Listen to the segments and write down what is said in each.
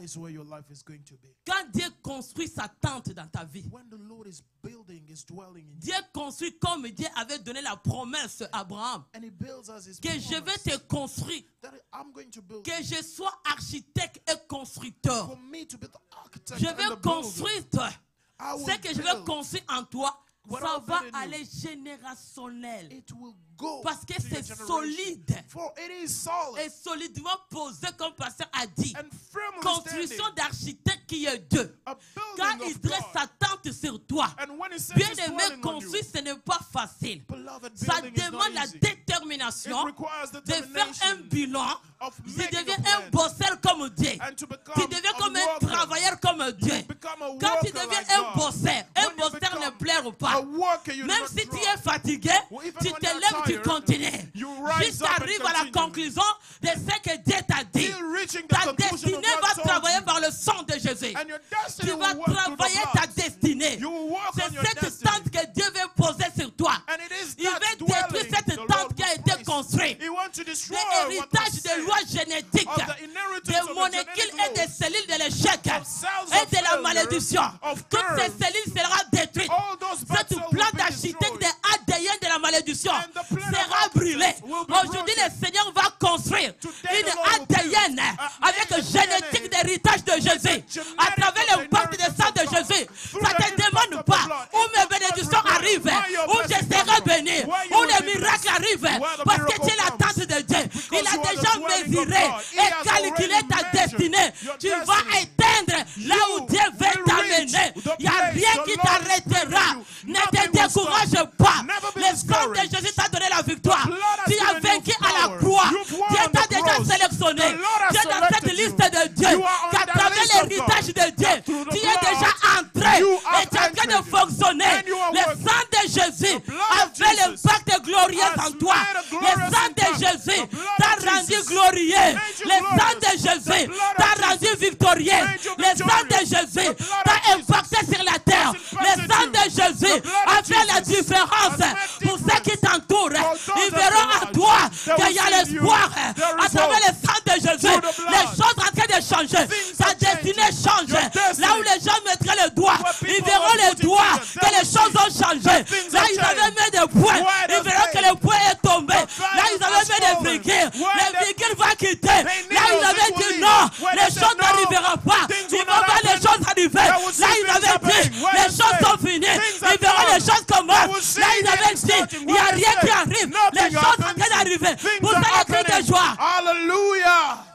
is where your life is going to be. Quand Dieu construit sa tente dans ta vie, When the Lord is building, is dwelling in you, Dieu construit comme Dieu avait donné la promesse à Abraham. and He builds us His Que je vais promise, te construire. that I'm going to build Que je sois architecte et constructeur. for me to be the architect Je and vais the builder. construire. I will Ce que je vais build. construire en toi, What ça I'll va build in you, aller générationnel. it will go Parce que to your c'est generation. solide. For it is solid Et solidement posé, comme le pasteur a dit. and firmly Construction standing. d'architecte qui est Dieu. A Quand building il of dresse God. sa tente sur toi, And when He says bien He's aimé, dwelling on you, construire, ce n'est pas facile. beloved, Ça building is demande not la easy. It détermination requires de faire un determination bilan. of Tu making a deviens plan un bosseur comme Dieu. and to become Tu deviens a comme un worker. travailleur comme Dieu. Become a Quand tu worker deviens like un God. bosseur, un When you bosseur ne become plaire a pas. worker, you do Même not si tu drop. es fatigué, Well, even tu when te you're lèves, tu tired, continues. you rise Jusqu'à up and arriver à la continue. conclusion de ce que Dieu t'a dit. Still reaching the Ta conclusion destinée of what va told travailler you. par le sang de Jésus. And your Tu destiny vas will work through the travailler blood. ta destinée. You will work C'est on your cette destiny. tente que Dieu veut poser sur toi. And it is Il that veut dwelling détruire cette the Lord tente qui a will été place. construite. He wants to destroy Des what was héritages de said lois génétiques, of the inheritance des of the molécules genetic et des laws, cellules de l'échec of cells et of de la failure, malédiction. of Toutes ces curse. cellules seront détruites. All those bad Ce cells plan will be d'architecte destroyed. de ADN de la malédiction And the plan of sera brûlé. architects will be Aujourd'hui, broken. le Seigneur va construire Today, une the Lord will ADN build avec a génétique d'héritage de Jésus. genetic À travers of the l'impact du sang de inheritance of Jésus. God. Ça ne Through te the demande impact pas of the blood. où mes It does bénédictions not arrivent, require your où je blessing serai come from, béni, where you où will les be miracles blessed, arrivent. where the Parce que miracle tu es la comes. tente de Dieu. Because Il a you are the déjà dwelling of mesuré God. He et has calculé already ta measured destinée. your Tu vas destiny. atteindre là où You Dieu veut will t'amener. reach the Il n'y a place rien the qui Lord is t'arrêtera. bringing you. Ne te Nothing will décourage stop. pas. Never be Le sang de discouraged. Jésus t'a donné la victoire. The blood has Tu as given you vaincu à la power. croix. You've won Dieu on t'a the déjà cross. sélectionné. The Lord has Tu es dans cette selected liste you. de Dieu. You are on Qu'à the travers list of l'héritage God. de Dieu, Through the tu es blood, déjà entré you et have tu es en train de entered. fonctionner. And you are Le working. sang de Jésus The blood a of fait Jesus l'impact glorieux has en toi. made a Le glorious sang de impact. Jésus The blood t'a of rendu Jesus glorieux. made you Le sang glorious. de Jésus The blood t'a of rendu Jesus victorieux. made you Le sang de victorious. Jésus The blood t'a of Jesus impacté sur la terre. has Le impacted sang you. de Jésus The blood a of fait la Jesus différence has made pour ceux qui t'entourent. those Ils that verront à surround toi you. qu'il y a They will see l'espoir. you. There À is travers hope. le sang de Jésus, Through the blood. les choses sont en train de changer. Things Ta are destinée changing. change. Your destiny. Là où les gens mettraient le doigt, Where ils people verront are les putting doigts fingers, que they les will choses ont see changé. that things Là, are ils avaient changed. mis des points. Where Ils the verront que faith, le point est tombé. the Là, faith ils avaient has mis des fallen. virgules. Where Les the- virgules vont quitter. They Là, ils knew avaient it dit will non. leave. Where Les they said choses no, n'arriveront pas. things Ils will vont not voir les happen. choses arriver. They will see Là, ils things avaient dit happening. Where les they choses said sont finies. things are Ils verront done. les choses They commencent. will see Là, ils avaient things dit starting. il n'y a Where they rien qui said arrive. nothing Les choses sont en happens. train d'arriver. Things Pour are ça, les cris de happening. joie. Hallelujah.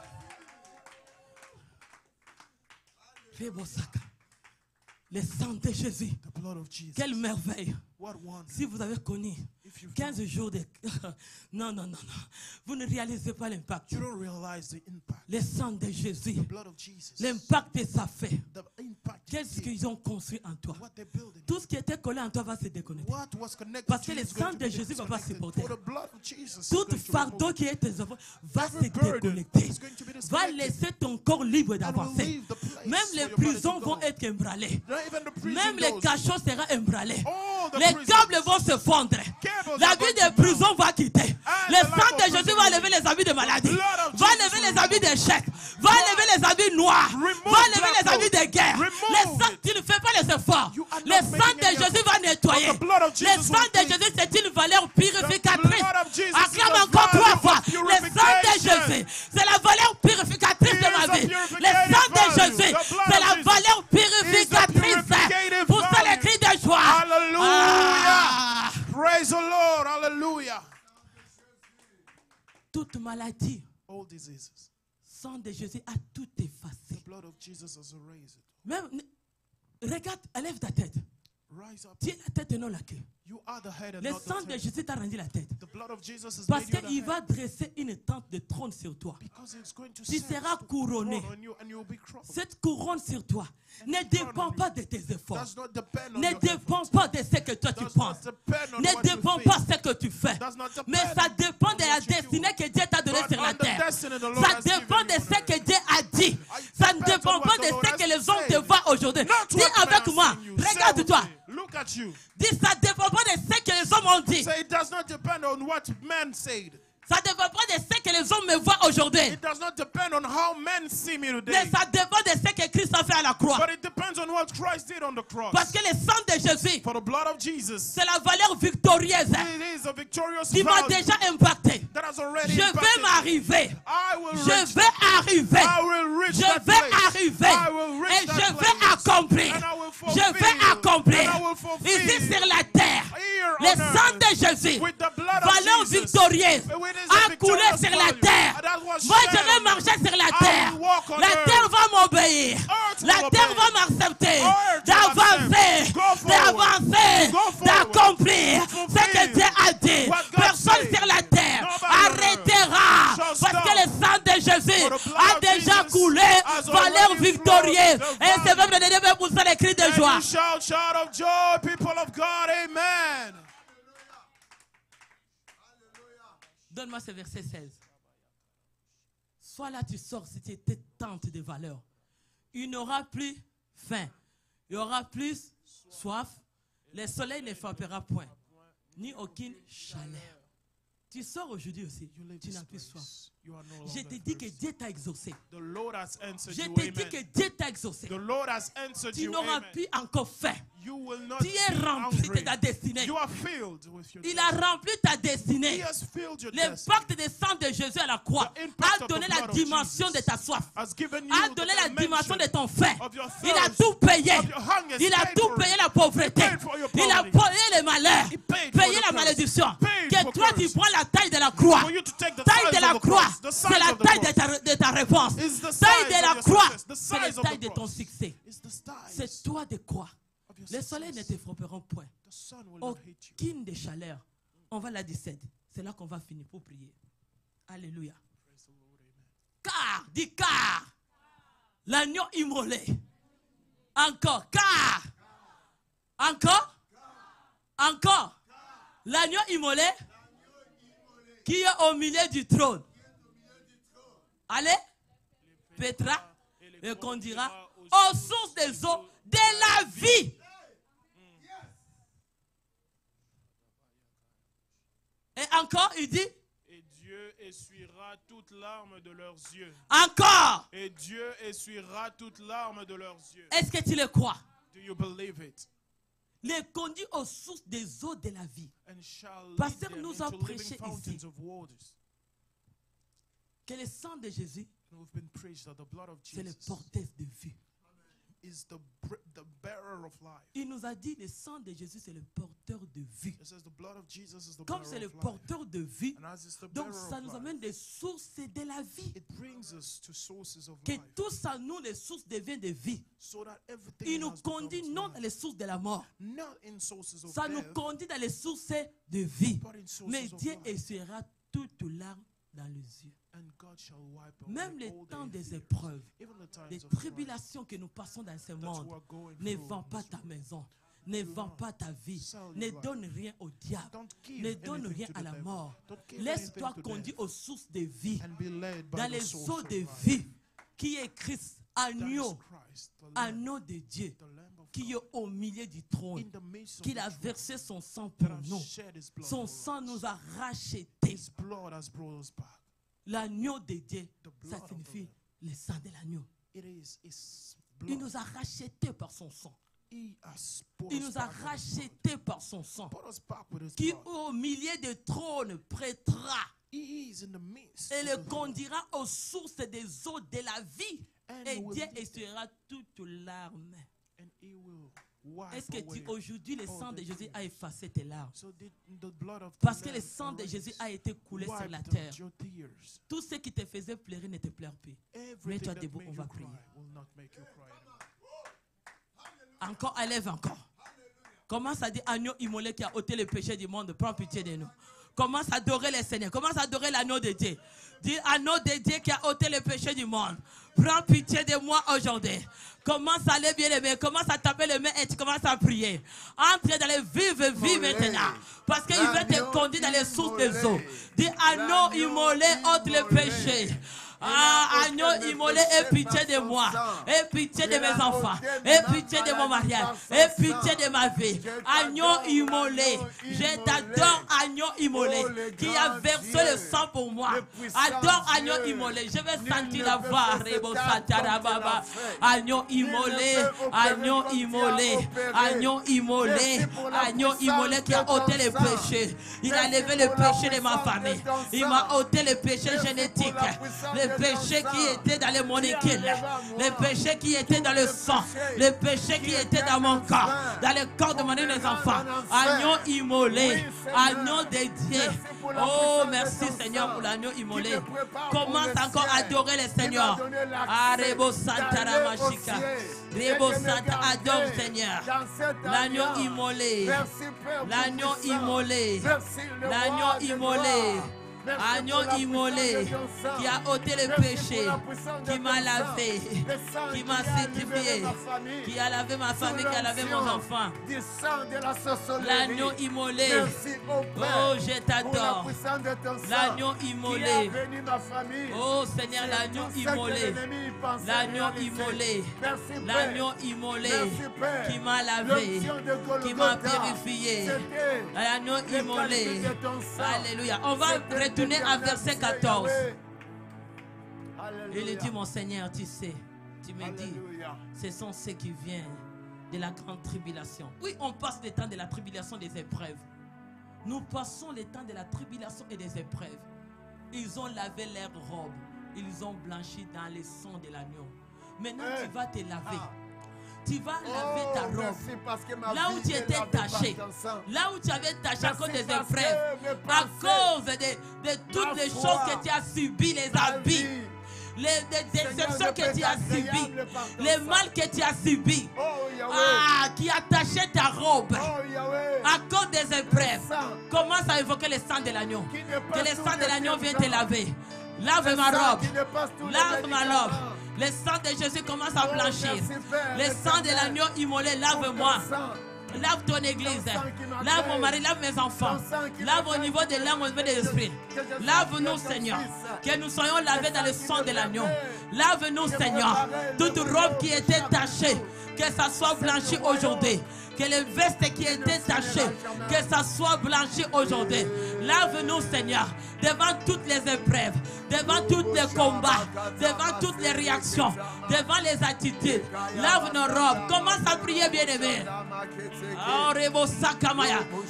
Le sang de Jésus. The blood of Jesus. Quelle merveille. What wonder. Si vous avez connu If you've 15 jours de... non, non, non, non. Vous ne réalisez pas l'impact. You don't realize the impact. Le sang de Jésus. The blood of Jesus. L'impact que ça fait. The impact. Qu'est-ce qu'ils ont construit en toi? What they're building. Tout ce qui était collé en toi va se déconnecter. What was connected Parce to que you le is going sang to de be Jésus va pas disconnected. supporter. For the blood of Jesus is Tout going to fardeau remove qui est tes enfants va se every burden déconnecter. is going to be Va disconnected. laisser ton corps libre And will d'avancer. leave the place Même for les your body prisons to vont go. être ébranlées. Not even the prison Même les doors. cachots seront ébranlés. All the Les prisons. câbles vont se fondre. Cables La are vie going des to prisons va quitter. And Le the sang life de of Jésus prison va will lever les habits de maladie. blood of Va Jesus lever will les habits remove. d'échec. Va lever les habits noirs. Remove Va lever les black habits de guerre. Remove Le sang, it. tu ne fais pas les efforts. You are Le not sang making de any Jésus effort. va nettoyer. But the blood of Le Jesus sang will de clean. Jésus, c'est une valeur purificatrice. blood of Jesus Acclame is a encore trois value fois. of Le sang de purification. Jésus, c'est la valeur purificatrice It de is ma a vie. Le purificative sang de value. Jésus, The blood c'est of la Jesus valeur is a purificatrice. purificative Pour ça, les value. cris de joie. Hallelujah. Ah. Praise the Lord. Hallelujah. Toute maladie, All diseases. sang de Jésus a tout The effacé. blood of Jesus has erased it. Même, regarde, élève ta tête. Rise up. Tu es la tête et non la queue. You are the head and Le not the sang de tail. Jésus t'a rendu la tête. The blood of Jesus has Parce made you the qu'il head. va dresser une tente de trône sur toi. Because it's going to Tu set seras a couronné. throne on you and you will be crowned. Cette couronne sur toi ne dépend pas de tes efforts. Does not depend on Ne your dépend efforts. pas de ce que toi tu Does penses. not depend on Ne what you dépend think. pas de ce que tu fais. Does not depend Mais ça dépend de on la what you do. destinée que Dieu t'a donnée But sur la on the terre. destiny the Lord Ça has given dépend you de on ce earth. que Dieu a dit. Ça ne depends dépend on what pas the de Lord ce que has les hommes te said. voient aujourd'hui. Not Dis what avec man moi. has seen you. Say Regarde-toi. with me. Look at you. Dis ça ne dépend pas de ce que les hommes ont dit. Say it does not depend on what men said. Ça ne dépend pas de ce que les hommes me voient aujourd'hui. It does not depend on how men see me Mais today. ça dépend de ce Christ a fait à la croix. But it depends on what Christ did on the cross. Parce que le sang de Jésus, For the blood of Jesus, c'est la valeur victorieuse it is a victorious qui m'a value déjà impacté. that has already Je vais impacted me. m'arriver. I will Je reach vais arriver. I will reach Je that vais place. arriver. I will reach Et that je place. vais accomplir. And I will Je vais fulfill. accomplir. And I will fulfill. Ici sur la terre, Here le on sang earth, de Jésus, with the blood valeur of Jesus, victorieuse, it is a a coulé victorious sur la value. terre. That was Moi, je shed vais on marcher earth. sur la I terre. will walk on La earth. terre va m'obéir. Earth La will terre obey. va m'accepter. Earth will D'avancer, accept. Go forward. d'avancer, Go forward. d'accomplir To ce que fulfill Dieu a dit. what God Personne said. sur la terre Nobody on arrêtera. shall Parce que stop. le sang de Jésus For the blood a of déjà Jesus coulé. has Valeur already victorieuse. flowed. The Et c'est value. même le pour ça les cris de And joie. you shout of joy, people of God, amen. Donne-moi ce verset 16. Soit là tu sors si tu étais tente de valeur. Il n'aura plus faim. Il y aura plus soif. Le soleil ne frappera point. Ni aucune chaleur. Tu sors aujourd'hui aussi. You leave Tu this n'as plus soif. place. You are no Je longer te dis que thirsty. Dieu t'a exaucé. The Lord has answered Je you, te dis amen. que Dieu t'a exaucé. The Lord has answered Tu you, n'auras amen. plus encore faim. You will not Tu es be rempli de hungry. ta destinée. You are filled with your Il a destiny. rempli ta He destinée. has filled your destiny. L'impact des sang de Jésus à la croix The impact a of donné the la blood of dimension Jesus de ta soif. Has given you A the donné la dimension de dimension ton faim. of your Il a thirst, tout payé. of your hunger. Il a Paid tout for payé it. la pauvreté. He paid for your Il a poverty. payé les malheurs. He paid for Payé the la curse. malédiction. Paid Que for toi tu curse. prends la taille de la croix. For you to take the Taille size de la of the croix, cross. The c'est size la of the taille cross. de ta réponse. Is the Taille size de la of your croix, success. The c'est size la of taille the de ton cross. succès. It's the size C'est toi de quoi? of your Le soleil ne success. te frapperont point. The sun will not hate you. Aucune de chaleur. On va la décéder. C'est là qu'on va finir pour prier. Alléluia. Praise the Lord, amen. Car, dis car, l'agneau immolé. Encore, car. Encore. Encore. L'agneau immolé qui est au milieu du trône. Allez, Pétra, et qu'on dira aux sources des eaux de la vie. Et encore, il dit, Et Dieu essuiera toute larme de leurs yeux. encore. Et Dieu essuiera toute larme de leurs yeux. Est-ce que tu le crois? Do you believe it? Les conduit aux sources des eaux de la vie. And shall lead Pasteur them nous a into prêché living fountains ici. of waters. Que le sang de Jésus, And we've been preached that the blood of c'est le Jesus porteur de vie. is the bearer of life. Il nous a dit le sang de Jésus, c'est le porteur de vie. It says the blood of Jesus is the Comme bearer c'est le of life. porteur de vie, And as it's the donc bearer ça of nous life, amène des sources de la vie. it brings us to sources of Que life. tout ça, nous, les sources deviennent de vie. So that everything Il nous has become conduit non dans life. les sources de la mort. Not in sources of Ça nous death, conduit dans les sources de vie. but in sources Mais of Dieu life. essuiera toute larme dans les yeux. And God shall wipe away Même les all temps their des tears. épreuves, Even the times les of trials tribulations que nous passons dans ce that monde, we're going ne through vends in pas this ta world. maison, ne vends pas ta vie, Sell your ne life. donne rien au diable, Don't give ne donne anything rien to à the la devil. mort. Don't give Laisse-toi anything to conduire death. aux sources de vie, And be led by dans the les source eaux of de life. vie, qui est Christ, That is agneau, Christ, the Lamb, agneau de Dieu, the Lamb of qui est God, au milieu du trône, in the midst of qu'il the a throne, versé son sang that pour has nous. shed his blood Son for sang us. nous a rachetés. His blood has brought us back. L'agneau de Dieu, The ça blood of the signifie Lamb. le sang de l'agneau. It is his Il blood. nous a rachetés par son sang. He has brought Il us nous a back with his blood. rachetés par son sang. Brought us back with his Qui blood. au milieu du trône prêtera He is in the midst et of le the throne. conduira aux sources des eaux de la vie. And Et will Dieu lead essuiera toute larme. and he will wipe Est-ce que away. tu aujourd'hui le all sang de the Jésus a tears. effacé tes larmes? So did the blood of the Parce que le Lamb sang de already Jésus a été coulé sur la wiped terre. out your tears. Tout ce qui te faisait pleurer ne te pleure plus. Everything Mets-toi that debout, made on you va cry prier. will not make you cry anymore. Encore, élève encore. Commence à dire agneau immolé qui a ôté le péché du monde. Prends pitié de nous. Commence à adorer le Seigneur. Commence à adorer l'agneau de Dieu. Dis agneau de Dieu qui a ôté le péché du monde. Prends pitié de moi aujourd'hui. Commence à aller bien aimé. Commence à taper les mains et tu commences à prier. Entre dans les vives vie maintenant. Parce qu'il veut te conduire dans les sources des eaux. Dis agneau immolé ôte le péché. Ah, agneau immolé, aie pitié de moi. Aie pitié de mes enfants. Aie pitié de mon mariage. Aie pitié de ma vie. Agneau immolé. Je t'adore, agneau immolé. Qui a versé le sang pour moi. Adore agneau immolé. Je vais sentir la voix. Agneau immolé. Agneau immolé. Agneau immolé. Agneau immolé qui a ôté les péchés. Il a levé le péché de ma famille. Il m'a ôté les péchés génétiques. Les péchés qui étaient dans les molécules. Les péchés qui étaient dans le sang. Les péchés qui étaient dans mon corps. Dans le corps de mon et mes enfants. Agneau immolé. Agneau dédié. Oh, merci Seigneur pour l'agneau immolé. Commence encore à adorer le Seigneur. Rebo Santa Ramashika. Rebo Santa, adore Seigneur. L'agneau immolé. L'agneau immolé. L'agneau immolé. Agneau immolé qui a ôté le péché, qui m'a lavé, qui m'a sanctifié, qui a lavé ma famille, qui a lavé mon enfant. L'agneau immolé. Oh, je t'adore. L'agneau immolé. Oh Seigneur, l'agneau immolé. L'agneau immolé. L'agneau immolé qui m'a lavé, qui m'a purifié. L'agneau immolé. Alléluia. On va retourner à verset 14. Il dit, mon Seigneur, tu sais, tu me dis, ce sont ceux qui viennent de la grande tribulation. Oui, on passe le temps de la tribulation, des épreuves. Nous passons le temps de la tribulation et des épreuves. Ils ont lavé leurs robes. Ils ont blanchi dans le sang de l'agneau. Maintenant, tu vas te laver. Tu vas laver ta robe. Là où tu étais taché. Là où tu avais taché à cause des épreuves. À cause de toutes les choses que tu as subies, les habits. Les déceptions que tu as subies. Les mal que tu as subis. Qui a taché ta robe. À cause des épreuves. Commence à évoquer le sang de l'agneau. Que le sang de l'agneau vienne te laver. Lave ma robe. Lave ma robe. Le sang de Jésus commence à blanchir. Le sang de l'agneau immolé, lave-moi. Lave ton église. Lave mon mari, lave mes enfants. Lave au niveau de l'âme, au niveau de l'esprit. Lave-nous, Seigneur. Que nous soyons lavés dans le sang de l'agneau. Lave-nous, Seigneur. Toute robe qui était tachée, que ça soit blanchi aujourd'hui. Que les vestes qui étaient tachées, que ça soit blanchi aujourd'hui. Lave-nous, Seigneur, devant toutes les épreuves, devant tous les combats, devant toutes les réactions, devant les attitudes. Lave nos robes. Commence à prier, bien-aimé.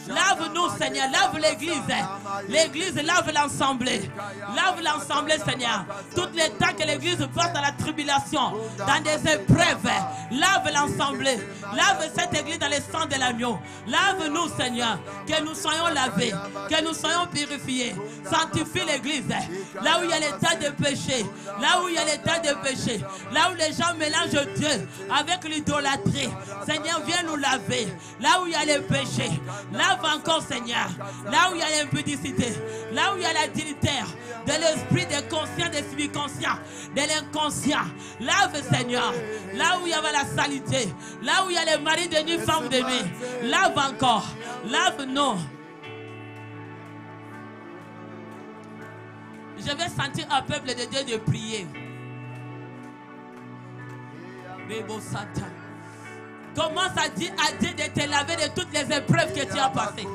Lave-nous, Seigneur. Lave l'église. L'église, lave l'assemblée. Lave l'assemblée, Seigneur. Tous les temps que l'église passe dans la tribulation, dans des épreuves, lave l'assemblée. Lave cette église dans le sang de l'agneau. Lave-nous, Seigneur. Que nous soyons lavés. Que nous soyons purifiés. Sanctifie l'église. Là où il y a l'état de péché. Là où il y a l'état de péché. Là où les gens mélangent Dieu avec l'idolâtrie. Seigneur, viens nous laver. Là où il y a le péché. Lave encore, Seigneur. Là où il y a l'impudicité. Là où il y a l'adultère. De l'esprit des conscients, des subconscients. De l'inconscient. Lave, Seigneur. Là où il y avait la saleté. Là où il y a les maris de nuit, femmes de nuit. Lave encore. Lave-nous. Je vais sentir un peuple de Dieu de prier. Commence à dire à Dieu de te laver de toutes les épreuves que tu as passées.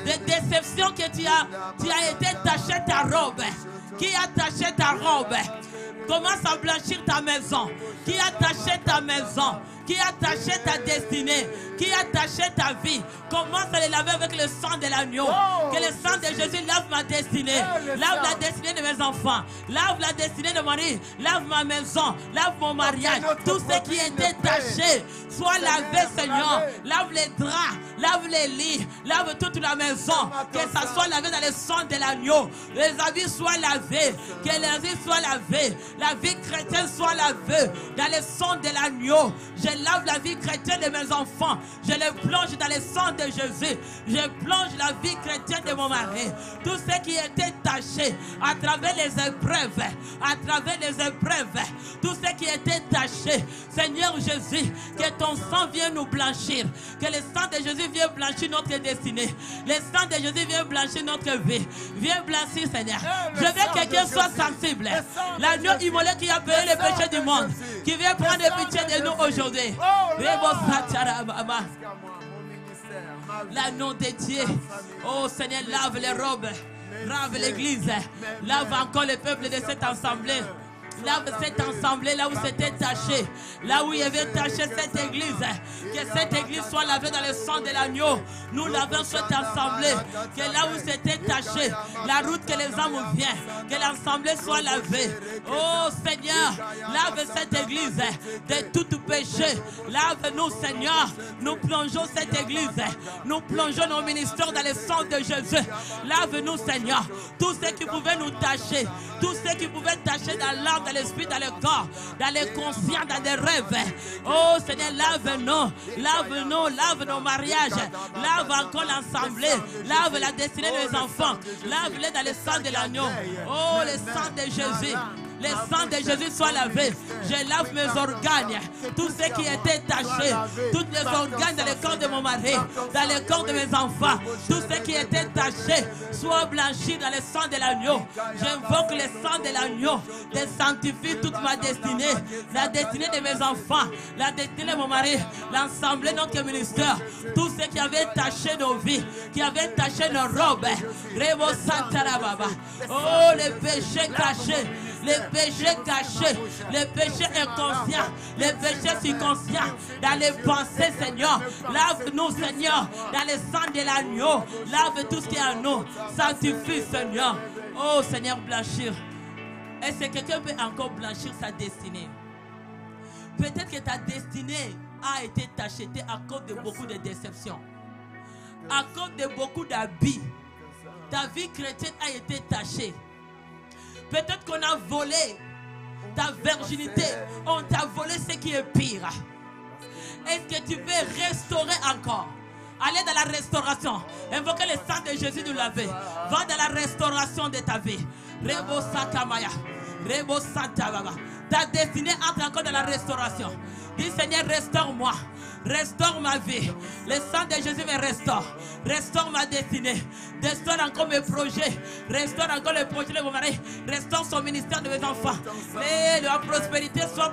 Des déceptions que tu as été taché ta robe. Qui a taché ta robe? Commence à blanchir ta maison. Qui a taché ta maison? Qui a taché ta destinée? Qui a taché ta vie? Commence à les laver avec le sang de l'agneau. Que le sang de Jésus lave ma destinée. Lave la destinée de mes enfants. Lave la destinée de mon mari. Lave ma maison. Lave mon mariage. Tout ce qui était taché, soit lavé, Seigneur. Lave les draps. Lave les lits. Lave toute la maison. Que ça soit lavé dans le sang de l'agneau. Les habits soient lavés. Que les habits soient lavés. La vie chrétienne soit lavée dans le sang de l'agneau. Je Je lave la vie chrétienne de mes enfants. Je les plonge dans le sang de Jésus. Je plonge la vie chrétienne de mon mari. Tout ce qui était taché à travers les épreuves, tout ce qui était taché, Seigneur Jésus, que ton sang vienne nous blanchir. Que le sang de Jésus vienne blanchir notre destinée. Le sang de Jésus vienne blanchir notre vie. Viens blanchir, Seigneur. Je veux que quelqu'un soit sensible. L'agneau immolé qui a payé le péché du monde, qui vient prendre pitié de nous aujourd'hui. L'agneau de Dieu. Oh Seigneur, lave les robes. Lave l'église. Lave encore le peuple de cette assemblée. Lave cette assemblée là où c'était taché. Là où il y avait taché cette église. Que cette église soit lavée dans le sang de l'agneau. Nous lavons cette assemblée. Que là où c'était taché, la route que les hommes viennent, que l'assemblée soit lavée. Oh Seigneur, lave cette église de tout péché. Lave-nous Seigneur. Nous plongeons cette église. Nous plongeons nos ministères dans le sang de Jésus. Lave-nous Seigneur. Tout ce qui pouvait nous tacher. Tout ce qui pouvait tacher dans l'âme, dans l'esprit, dans le corps, dans les conscients, dans des rêves. Oh Seigneur, lave-nous, lave-nous, lave nos mariages, lave encore l'assemblée, lave la destinée de nos enfants, lave-les dans le sang de l'agneau. Oh, le sang de Jésus. Le sang de Jésus soit lavé. Je lave mes organes. Tout ce qui était taché. Tous les organes dans le corps de mon mari. Dans le corps de mes enfants. Tout ce qui était taché soit blanchi dans le sang de l'agneau. J'invoque le sang de l'agneau. De sanctifier toute ma destinée. La destinée de mes enfants. La destinée de mon mari. L'ensemble de notre ministère. Tout ce qui avait taché nos vies. Qui avait taché nos robes. Rebo Santarababa. Oh, les péchés cachés. Les péchés cachés, les péchés inconscients, les péchés subconscients, dans les pensées, Seigneur. Lave-nous, Seigneur, dans le sang de l'agneau. Lave tout ce qui est en nous. Sanctifie, Seigneur. Oh, Seigneur, blanchir. Est-ce que quelqu'un peut encore blanchir sa destinée? Peut-être que ta destinée a été tachetée à cause de beaucoup de déceptions, à cause de beaucoup d'habits. Ta vie chrétienne a été tachée. Peut-être qu'on a volé ta virginité. On t'a volé ce qui est pire. Est-ce que tu veux restaurer encore? Allez dans la restauration. Invoquez le sang de Jésus nous laver. Va dans la restauration de ta vie. Rebo Sakamaya. Rebo Santababa. Ta destinée entre encore dans la restauration. Dis Seigneur, restaure-moi. Restaure ma vie. Le sang de Jésus me restaure. Restaure ma destinée. Restaure encore mes projets. Restaure encore les projets de mon mari. Restaure son ministère de mes enfants. Et la prospérité soit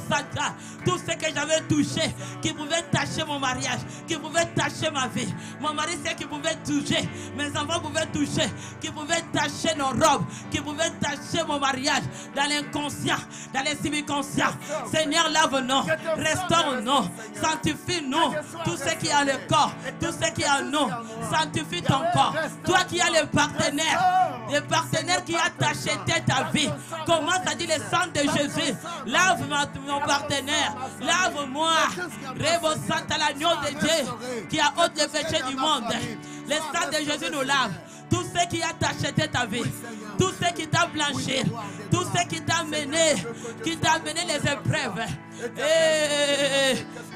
Santa. Tout ce que j'avais touché, qui pouvait tacher mon mariage, qui pouvait tacher ma vie. Mon mari, c'est qui pouvait toucher. Mes enfants pouvaient toucher. Qui pouvait tacher nos robes. Qui pouvait tacher mon mariage. Dans l'inconscient, dans les subconscients. Seigneur, lave-nous. Restaure-nous. Sanctifie-nous. Tout ce qui est le corps. Tout ce qui est en nous. Sanctifie ton corps. Toi qui as le partenaire qui a tacheté ta vie, commence à dire le sang de Jésus. Lave mon partenaire. Lave-moi. Rebo Santa, l'agneau de Dieu qui a ôté le péché du monde. Le sang de Jésus nous lave. Tout ce qui a tacheté ta vie, tout ce qui t'a blanchi, tout ce qui t'a mené les épreuves.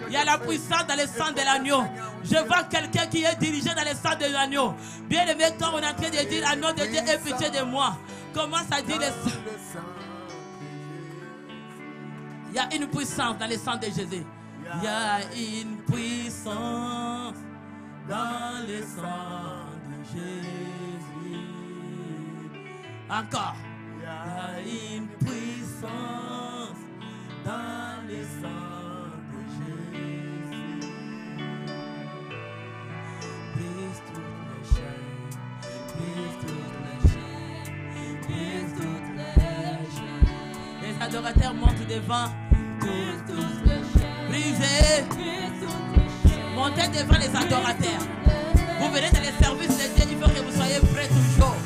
Il y a la puissance dans le sang de l'agneau. Je vois quelqu'un qui est dirigé dans le sang de l'agneau. Bien aimé, quand on est en train de dire l'agneau de Dieu, aie pitié de moi. Commence à dire le sang. Il y a une puissance dans le sang de Jésus. Il y a une puissance dans le sang de Jésus. Encore. Il y a une puissance dans le sang de Jésus. Brise toutes les chaînes. Brise toutes les chaînes. Brise toutes les chaînes. Les adorateurs montent devant. Brise toutes les chaînes. Brisez. Montez devant les adorateurs. Vous venez dans les services de Dieu, il faut que vous soyez prêts toujours.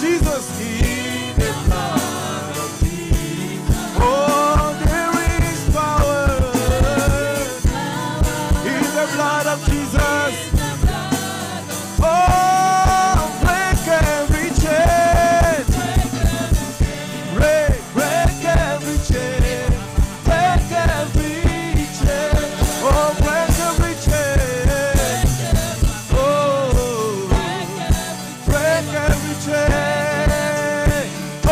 Jesus. In the blood of Jesus. Oh, there is power in the blood of Jesus. Oh, break every chain. Break every chain. Break every chain. Oh, break every chain. Oh, break every chain.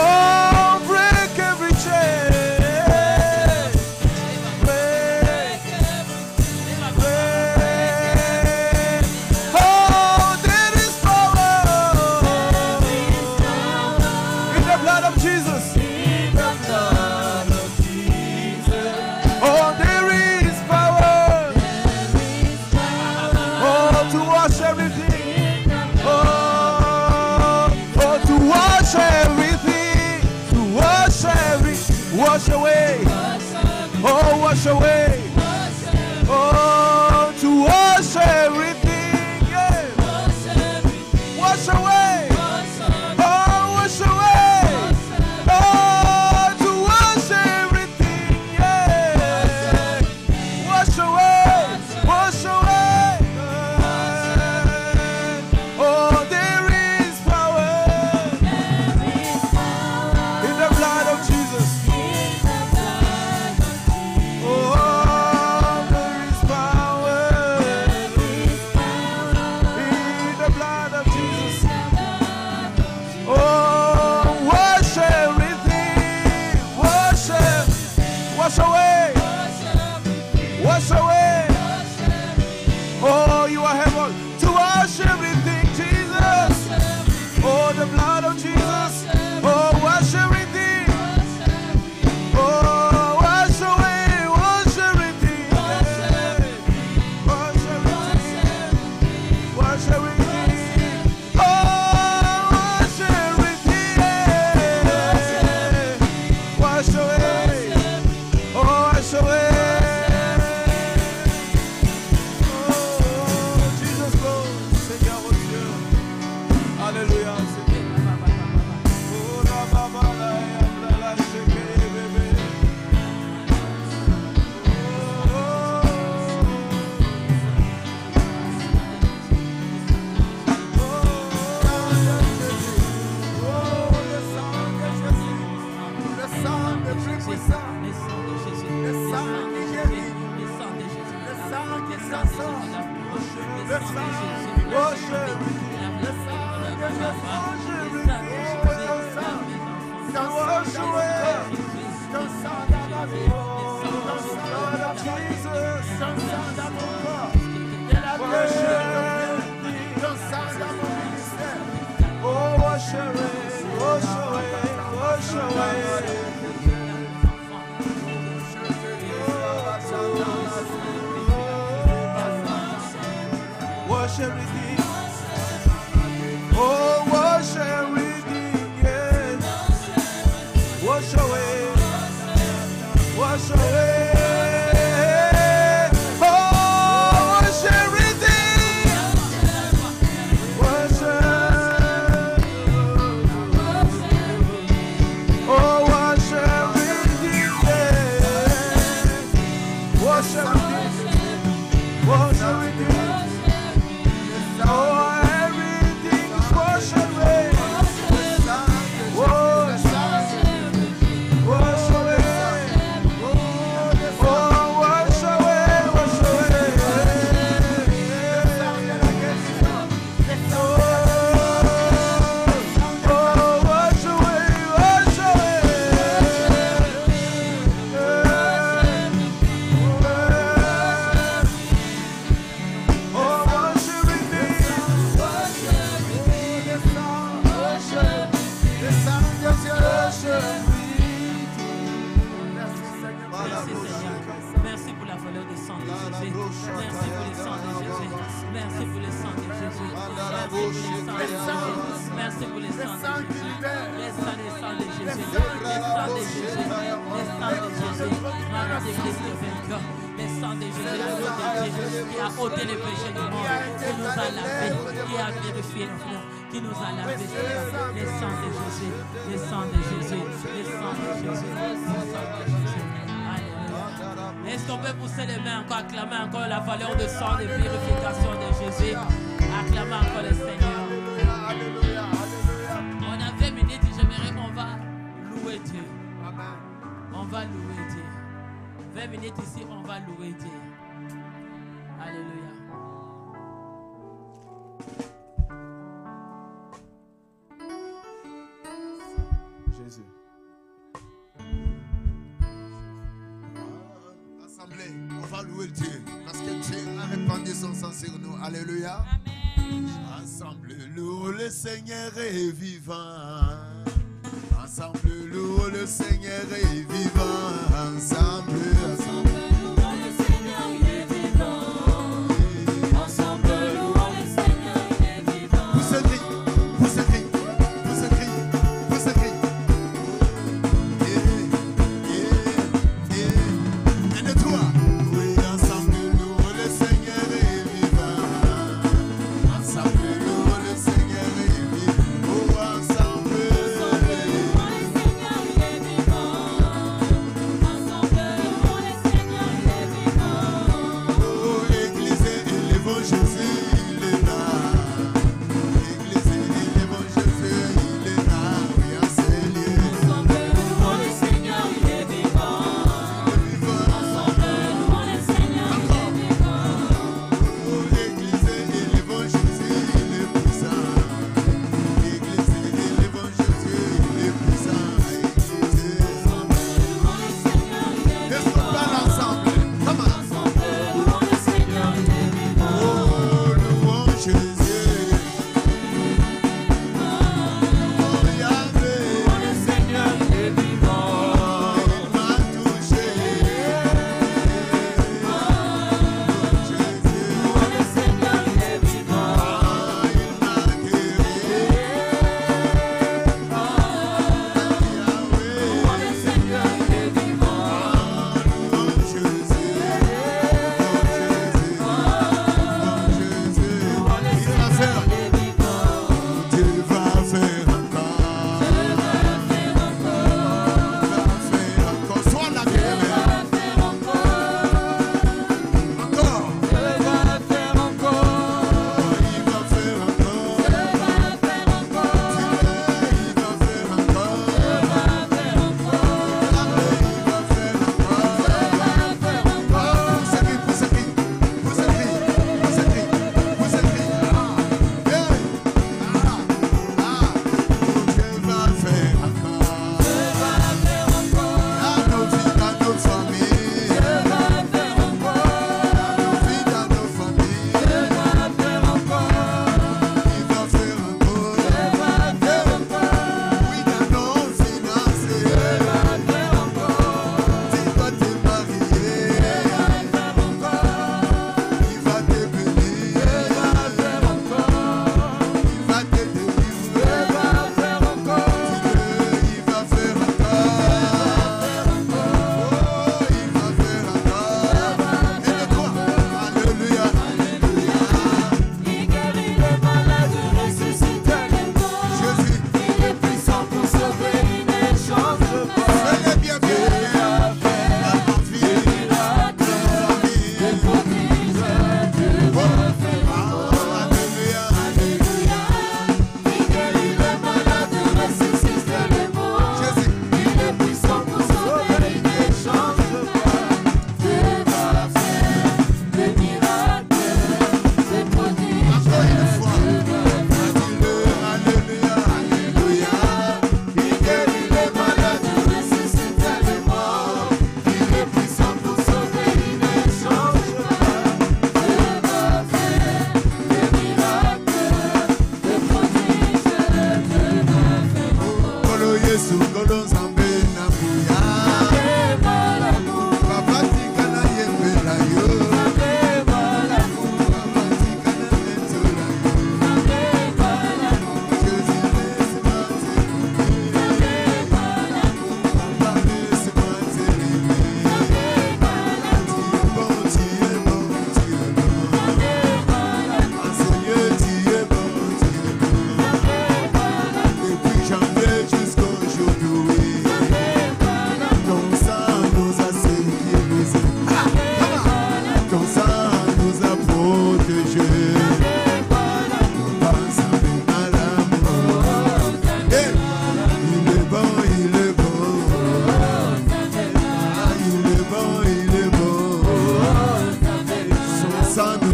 Oh, break every chain. Break. Oh, there is power in the blood of Jesus. In the blood of Jesus. Oh, there is power. Oh, to wash everything. Oh, to wash everything. To wash wash away. Oh, wash away. Oh, to wash everything, yeah. Wash away. Oh, wash away. Oh, to wash everything, yeah. Wash away. Wash away. Oh, there is power in the blood of Jesus. Oh, there is power in the blood of Jesus. Oh, wash everything. Wash it. Wash away. Wash away. Oh, you are able to wash everything, Jesus. Oh, the blood of Jesus. Oh, wash everything. Oh, wash away, wash everything. Wash everything. Wash everything. Oh, wash everything. Wash away. Oh, wash away. Oh, Jesus, Lord, Seigneur, oh Dieu. Alléluia, Seigneur. Oh, la baba, la yabla, la sheke, bébé. Wash everything. Oh, wash everything, yes. Wash away. Wash away. Oh, wash everything. Wash oh, wash everything, yes. Wash everything. Wash everything. Oh, everything is washed away. Wash away. Oh, wash away, wash away. Oh, wash away, wash away. Oh, wash everything. Merci pour la valeur du sang de Jésus. Merci pour le sang de Jésus. Merci pour le sang de Jésus. Merci pour le sang de Jésus. Merci pour le sang de Jésus. Le sang de Jésus. Le sang de Jésus. Le sang de Jésus. Maman d'église de vainqueur. Le sang de Jésus, l'agneau de Dieu, qui a ôté les péchés du monde, qui nous a lavés, qui a vérifié nos frères. qui nous a lavés, Seigneur. Le sang de Jésus, le sang de Jésus, le sang de Jésus, le sang de Jésus. Alléluia. Est-ce qu'on peut pousser les mains encore, acclamer encore la valeur de sang de purification de Jésus? Acclamer encore le Seigneur. Alléluia. On a 20 minutes, j'aimerais qu'on va louer Dieu. On va louer Dieu. 20 minutes ici, on va louer Dieu. Alléluia. Jésus. Assemblée, on va louer Dieu parce que Dieu a répandu son sang sur nous. Alléluia. Amen. Ensemble, louons le Seigneur est vivant. Ensemble, louons le Seigneur est vivant. Ensemble, ensemble. Louons le Seigneur, il est vivant. Ensemble, louons le Seigneur, il est vivant. Vous se crie, vous se crie, vous se crie, vous se crie. Un de toi. Oui, ensemble, louons le Seigneur est vivant. Ensemble, louons le Seigneur est vivant. Oh, ensemble. Louons le Seigneur, il est vivant.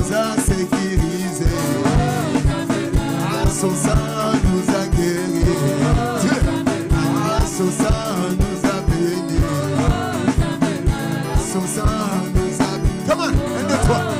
nous a sécurisés. Son sang nous a guéris. Son sang nous a bénis. Son sang nous a bénis. Come on, un, deux, trois.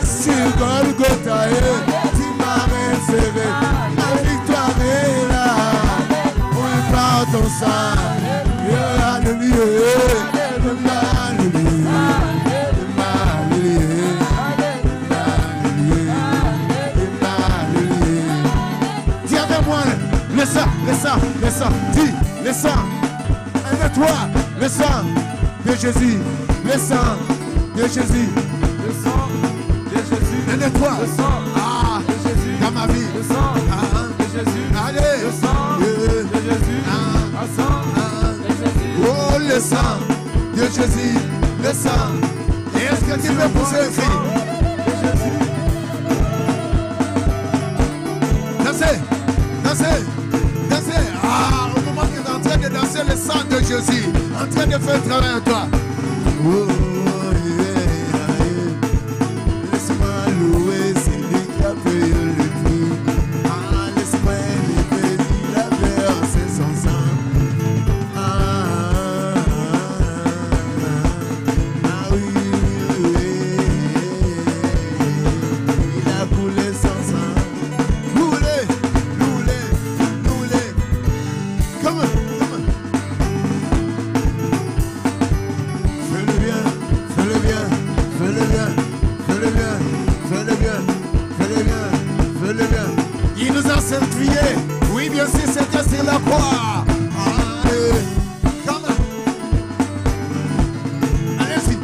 Sur Golgotha, Tu m'as réservé. La victoire est là. On par ton sang. Alléluia. Alléluia. Dis avec moi, le sang, dis, le sang, un de toi, le sang de Jésus, le sang de Jésus, Le sang de Jésus. un de toi, Le sang de Jésus. dans ma vie, Le sang de Jésus. allez, Le sang de Jésus. Le sang de Jésus. oh le sang de Jésus, le sang, et est-ce que tu veux pousser le cri? Dansez, dansez, dansez. Ah, au moment que tu es en train de danser le sang de Jésus, en train de faire le travail en toi. Oh, yeah. Laisse-moi louer celui qui a payé le prix. Ah, laisse-moi élever, il a versé son sang. Oui, il a coulé son sang. Roulez, roulez, roulez. Come on, come on. Fais-le bien, fais-le bien, fais-le bien, fais-le bien, fais-le bien, fais-le bien, fais-le bien. Il nous a sanctifiés. Oui, bien sûr, c'était sur la croix. Allez, come on. Allez-y.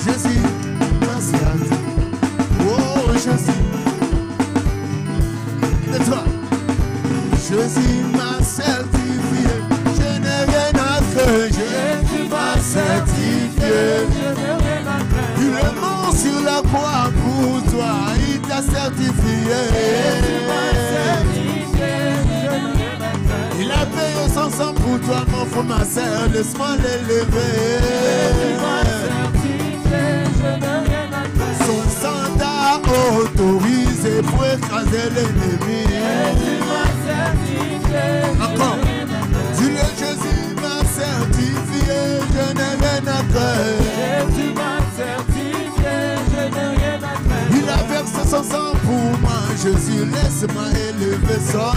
Jésus, ma science. Oh, Jésus. Et toi? Jésus m'a certifié, je n'ai rien à craindre. Jésus m'a certifié. Il est mort sur la croix pour toi, il t'a certifié. Il a payé son sang pour toi, mon frère, ma soeur, laisse-moi l'élever. Son sang t'a autorisé pour écraser l'ennemi. Encore. Dis-le, Jésus m'a certifié, je n'ai rien à craindre. Il a versé son sang pour moi, Jésus, laisse-moi élever son nom.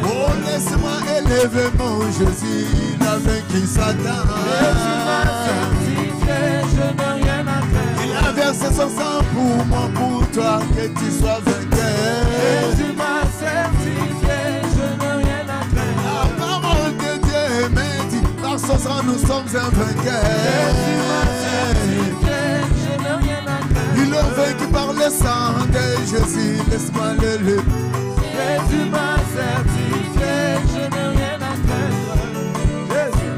Oh, laisse-moi élever mon Jésus, il a vaincu Satan. Il a versé son sang pour moi, pour toi, que tu sois vainqueur. La parole de Dieu me dit, par son sang nous sommes vainqueurs. Ils l'ont vaincu par le sang de Jésus, laisse-moi le lever. Jésus m'a certifié, je n'ai rien à craindre. Jésus.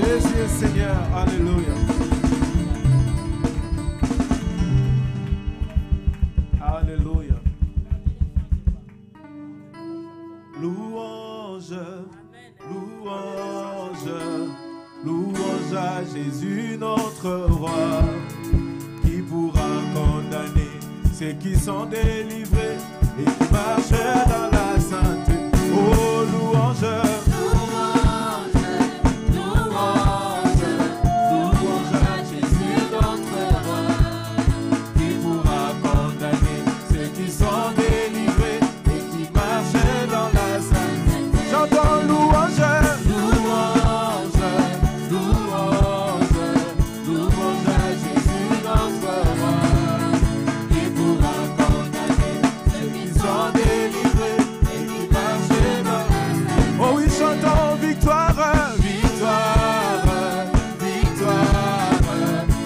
Précieux Seigneur, alléluia. Alléluia. Louange, louange, louange à Jésus notre roi, qui pourra condamner ceux qui sont délivrés et qui marchent dans la sainteté. Oh, louange, louange, louange, louange à Jésus notre roi, qui pourra condamner ceux qui sont délivrés et qui marchent dans la sainteté. J'entends louange, louange, louange, louange à Jésus notre roi, qui pourra condamner ceux qui sont délivrés et qui marchent dans la sainteté. Oh oui, chantons victoire, victoire, victoire,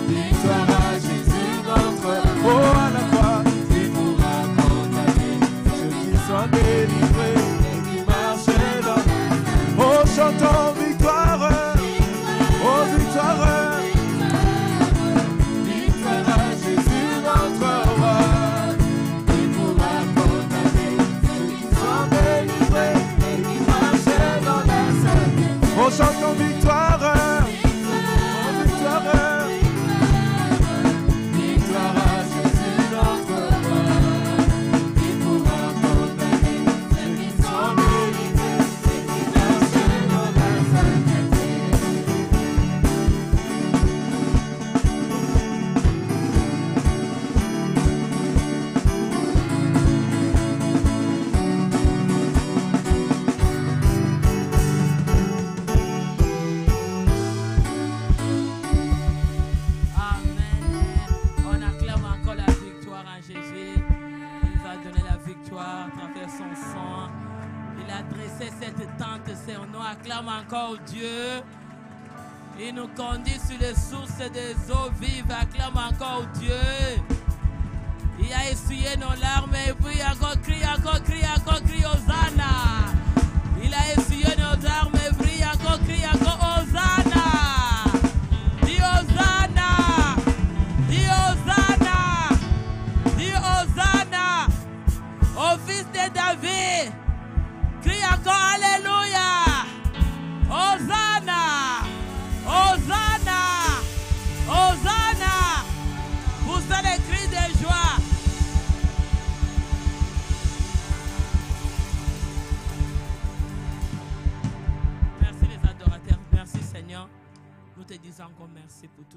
victoire à Jésus notre roi. Oh, à la croix, qui pourra condamner ceux qui sont délivrés et qui marchent dans la sainteté. Oh, chantons victoire, oh, victoire, victoire à Jésus notre roi, qui pourra condamner ceux qui sont délivrés et qui marchent dans la sainteté. Oh, chantons victoire, oh, victoire, victoire à Jésus notre roi, qui pourra condamner ceux qui sont délivrés et qui marchent dans la sainteté. Amen. On acclame encore la victoire en Jésus. Il nous a donné la victoire à travers son sang. Il a dressé cette tente sur nous. Acclame encore Dieu. Il nous conduit sur les sources des eaux vives. Acclame encore Dieu. Il a essuyé nos larmes et puis encore crie, Hosanna. Il a essuyé nos larmes et puis encore crie, Hosanna. Dis Hosanna. Dis Hosanna. Dis Hosanna. Au fils de David. Crie encore Alléluia. Hosanna. Hosanna. Hosanna. Poussez les cris de joie. Merci les adorateurs. Merci Seigneur. Nous te disons encore merci pour tout.